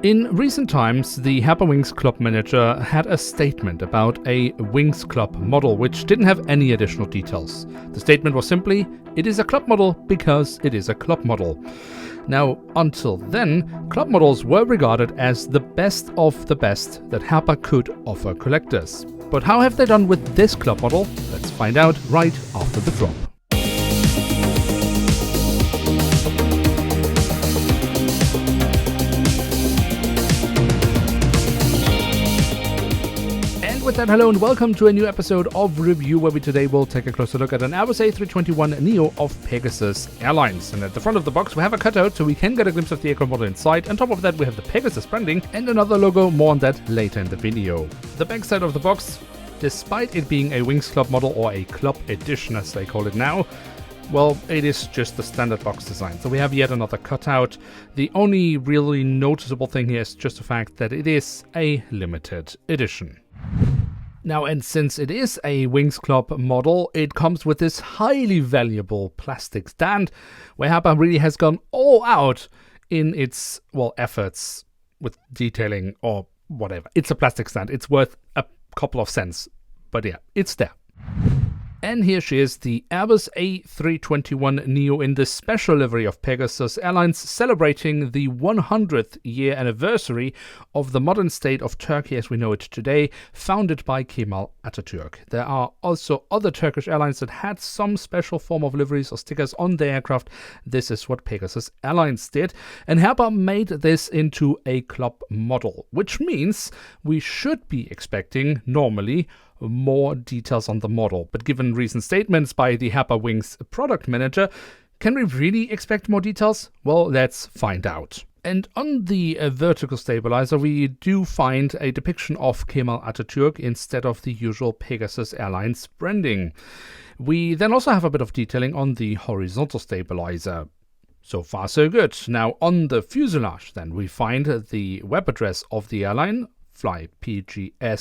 In recent times, the Herpa Wings club manager had a statement about a Wings club model which didn't have any additional details. The statement was simply, it is a club model because it is a club model. Now, until then, club models were regarded as the best of the best that Herpa could offer collectors. But how have they done with this club model? Let's find out right after the drop. With that, hello and welcome to a new episode of Review, where we today will take a closer look at an Airbus A321NEO of Pegasus Airlines. And at the front of the box we have a cutout so we can get a glimpse of the aircraft model inside. On top of that we have the Pegasus branding and another logo, more on that later in the video. The back side of the box, despite it being a Wings Club model or a Club Edition as they call it now, well, it is just the standard box design. So we have yet another cutout. The only really noticeable thing here is just the fact that it is a limited edition. Now, and since it is a Wings Club model, it comes with this highly valuable plastic stand, where Herpa really has gone all out in its, efforts with detailing or whatever. It's a plastic stand. It's worth a couple of cents, but yeah, it's there. And here she is, the Airbus A321NEO in the special livery of Pegasus Airlines, celebrating the 100th year anniversary of the modern state of Turkey as we know it today, founded by Kemal Atatürk. There are also other Turkish airlines that had some special form of liveries or stickers on their aircraft. This is what Pegasus Airlines did. And Herpa made this into a club model, which means we should be expecting, normally, more details on the model. But given recent statements by the Herpa Wings product manager, can we really expect more details? Well, let's find out. And on the vertical stabilizer, we do find a depiction of Kemal Atatürk instead of the usual Pegasus Airlines branding. We then also have a bit of detailing on the horizontal stabilizer. So far, so good. Now, on the fuselage, then, we find the web address of the airline, flypgs.com.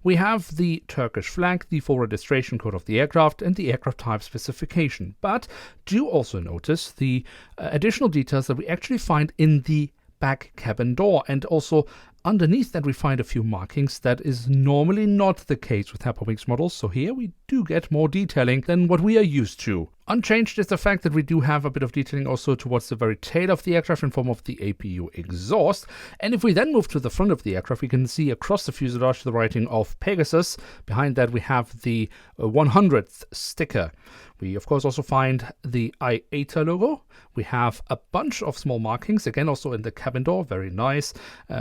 We have the Turkish flag, the full registration code of the aircraft, and the aircraft type specification. But do also notice the additional details that we actually find in the back cabin door, and also underneath that we find a few markings that is normally not the case with Herpa Wings models, so here we do get more detailing than what we are used to. Unchanged is the fact that we do have a bit of detailing also towards the very tail of the aircraft in form of the APU exhaust. And if we then move to the front of the aircraft, we can see across the fuselage the writing of Pegasus. Behind that we have the 100th sticker. We of course also find the IATA logo. We have a bunch of small markings, again also in the cabin door, very nice.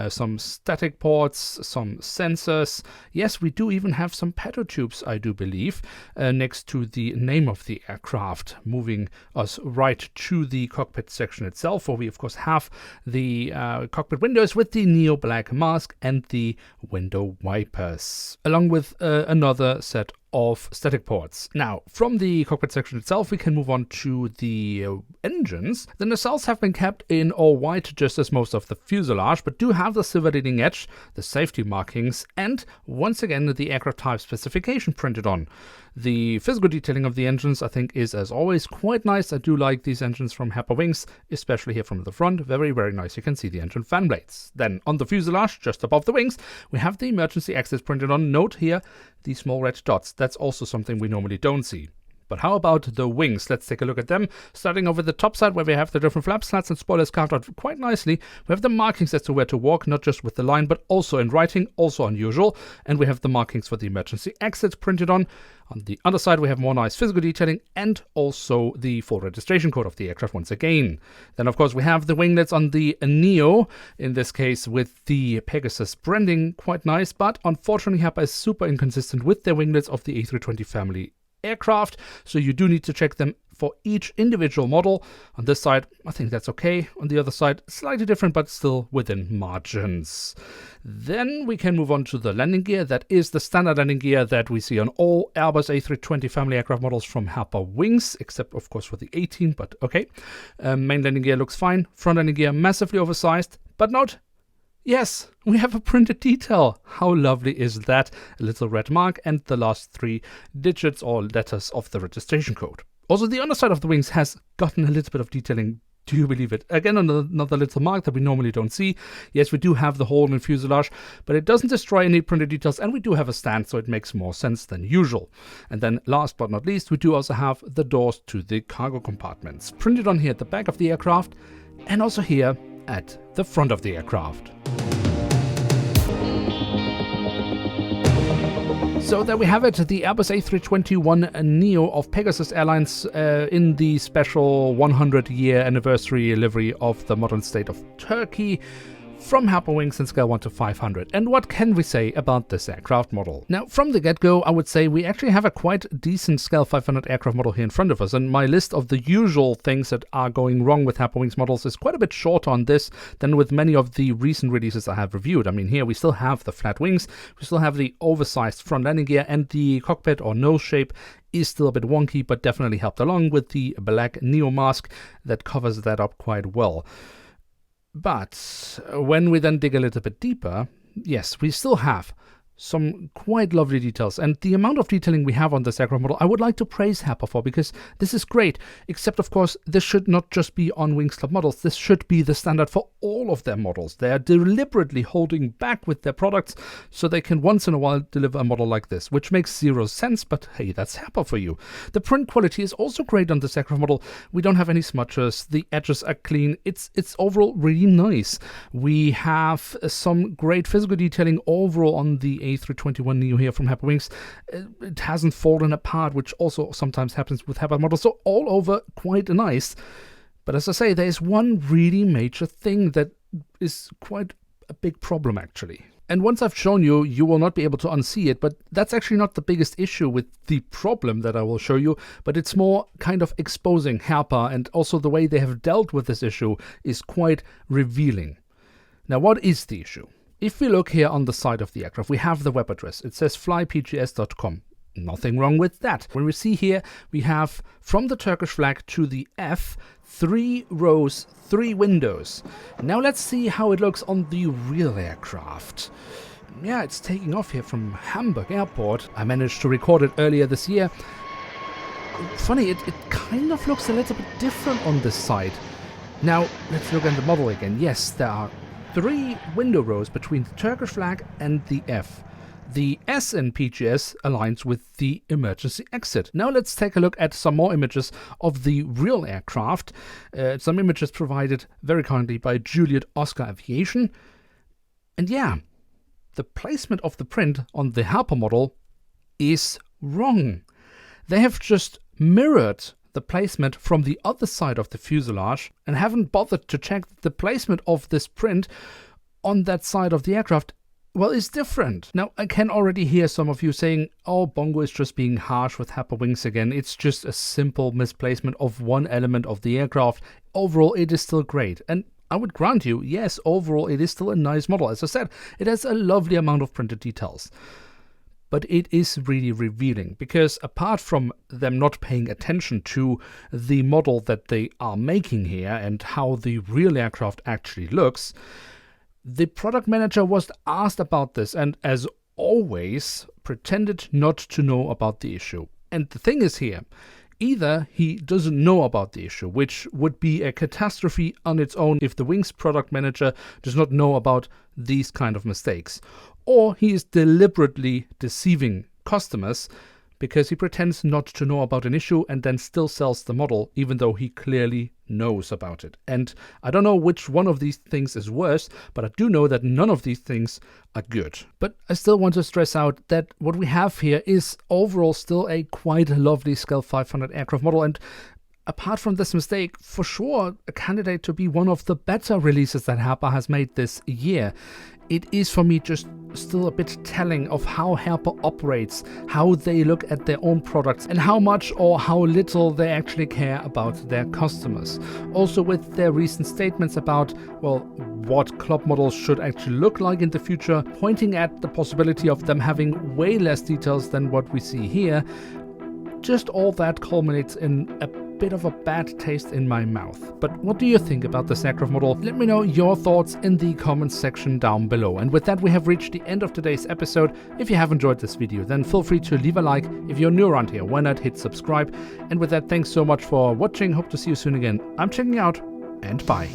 Some static ports, some sensors. Yes, we do even have some pedo tubes, I do believe, next to the name of the aircraft, moving us right to the cockpit section itself, where we of course have the cockpit windows with the neo black mask and the window wipers, along with another set of static ports. Now, from the cockpit section itself, we can move on to the engines. The nacelles have been kept in all white, just as most of the fuselage, but do have the silver leading edge, the safety markings, and once again the aircraft type specification printed on. The physical detailing of the engines, I think, is as always quite nice. I do like these engines from Herpa Wings, especially here from the front. Very, very nice. You can see the engine fan blades. Then on the fuselage, just above the wings, we have the emergency exits printed on. Note here the small red dots. That's also something we normally don't see. But how about the wings? Let's take a look at them. Starting over the top side, where we have the different flap slats and spoilers carved out quite nicely. We have the markings as to where to walk, not just with the line, but also in writing, also unusual. And we have the markings for the emergency exits printed on. On the underside, we have more nice physical detailing and also the full registration code of the aircraft once again. Then, of course, we have the winglets on the Neo, in this case with the Pegasus branding, quite nice. But unfortunately, Herpa is super inconsistent with their winglets of the A320 family aircraft, so you do need to check them for each individual model. On this side, I think that's okay. On the other side, slightly different, but still within margins. Then we can move on to the landing gear. That is the standard landing gear that we see on all Airbus A320 family aircraft models from Herpa Wings, except of course for the 18, but okay. Main landing gear looks fine. Front landing gear massively oversized, but note, yes, we have a printed detail. How lovely is that? A little red mark and the last 3 digits or letters of the registration code. Also, the underside of the wings has gotten a little bit of detailing Do you believe it? Again, another little mark that we normally don't see. Yes, we do have the hole in the fuselage, but it doesn't destroy any printed details, and we do have a stand, so it makes more sense than usual. And then last but not least, we do also have the doors to the cargo compartments, printed on here at the back of the aircraft, and also here at the front of the aircraft. So there we have it, the Airbus A321NEO of Pegasus Airlines in the special 100-year anniversary livery of the modern state of Turkey, from Herpa Wings in scale 1 to 500. And what can we say about this aircraft model? Now, from the get-go, I would say we actually have a quite decent scale 500 aircraft model here in front of us, and my list of the usual things that are going wrong with Herpa Wings models is quite a bit shorter on this than with many of the recent releases I have reviewed. I mean, here we still have the flat wings, we still have the oversized front landing gear, and the cockpit or nose shape is still a bit wonky, but definitely helped along with the black Neo mask that covers that up quite well. But when we then dig a little bit deeper, yes, we still have some quite lovely details, and the amount of detailing we have on this aircraft model I would like to praise Herpa for, because this is great, except of course this should not just be on Wings Club models, this should be the standard for all of their models. They are deliberately holding back with their products so they can once in a while deliver a model like this, which makes zero sense, but hey, that's Herpa for you. The print quality is also great on this aircraft model. We don't have any smudges, the edges are clean, it's overall really nice. We have some great physical detailing overall on the A321NEO here from Herpa Wings. It hasn't fallen apart, which also sometimes happens with Herpa models, so all over quite nice. But as I say, there is one really major thing that is quite a big problem actually. And once I've shown you, you will not be able to unsee it, but that's actually not the biggest issue with the problem that I will show you, but it's more kind of exposing Herpa, and also the way they have dealt with this issue is quite revealing. Now, what is the issue? If we look here on the side of the aircraft, we have the web address. It says flypgs.com. Nothing wrong with that. When we see here, we have from the Turkish flag to the F, 3 rows, 3 windows. Now let's see how it looks on the real aircraft. Yeah, it's taking off here from Hamburg Airport. I managed to record it earlier this year. Funny, it kind of looks a little bit different on this side. Now, let's look at the model again. Yes, there are 3 window rows between the Turkish flag and the F. The S in PGS aligns with the emergency exit. Now let's take a look at some more images of the real aircraft. Some images provided very kindly by Juliet Oscar Aviation. And yeah, the placement of the print on the Herpa model is wrong. They have just mirrored the placement from the other side of the fuselage and haven't bothered to check the placement of this print on that side of the aircraft. Well, it's different. Now, I can already hear some of you saying, oh, Bongo is just being harsh with Herpa Wings again. It's just a simple misplacement of one element of the aircraft. Overall, it is still great. And I would grant you, yes, overall, it is still a nice model. As I said, it has a lovely amount of printed details. But it is really revealing, because apart from them not paying attention to the model that they are making here and how the real aircraft actually looks, the product manager was asked about this and, as always, pretended not to know about the issue. And the thing is here, either he doesn't know about the issue, which would be a catastrophe on its own if the Wings product manager does not know about these kind of mistakes, or he is deliberately deceiving customers because he pretends not to know about an issue and then still sells the model even though he clearly knows about it. And I don't know which one of these things is worse, but I do know that none of these things are good. But I still want to stress out that what we have here is overall still a quite lovely Scale 500 aircraft model, and apart from this mistake, for sure a candidate to be one of the better releases that Herpa has made this year. It is for me just still a bit telling of how Herpa operates, how they look at their own products, and how much or how little they actually care about their customers. Also with their recent statements about, well, what club models should actually look like in the future, pointing at the possibility of them having way less details than what we see here. Just all that culminates in a bit of a bad taste in my mouth. But what do you think about this aircraft model? Let me know your thoughts in the comments section down below. And with that, we have reached the end of today's episode. If you have enjoyed this video, then feel free to leave a like. If you're new around here, why not hit subscribe? And with that, thanks so much for watching. Hope to see you soon again. I'm checking out. and bye.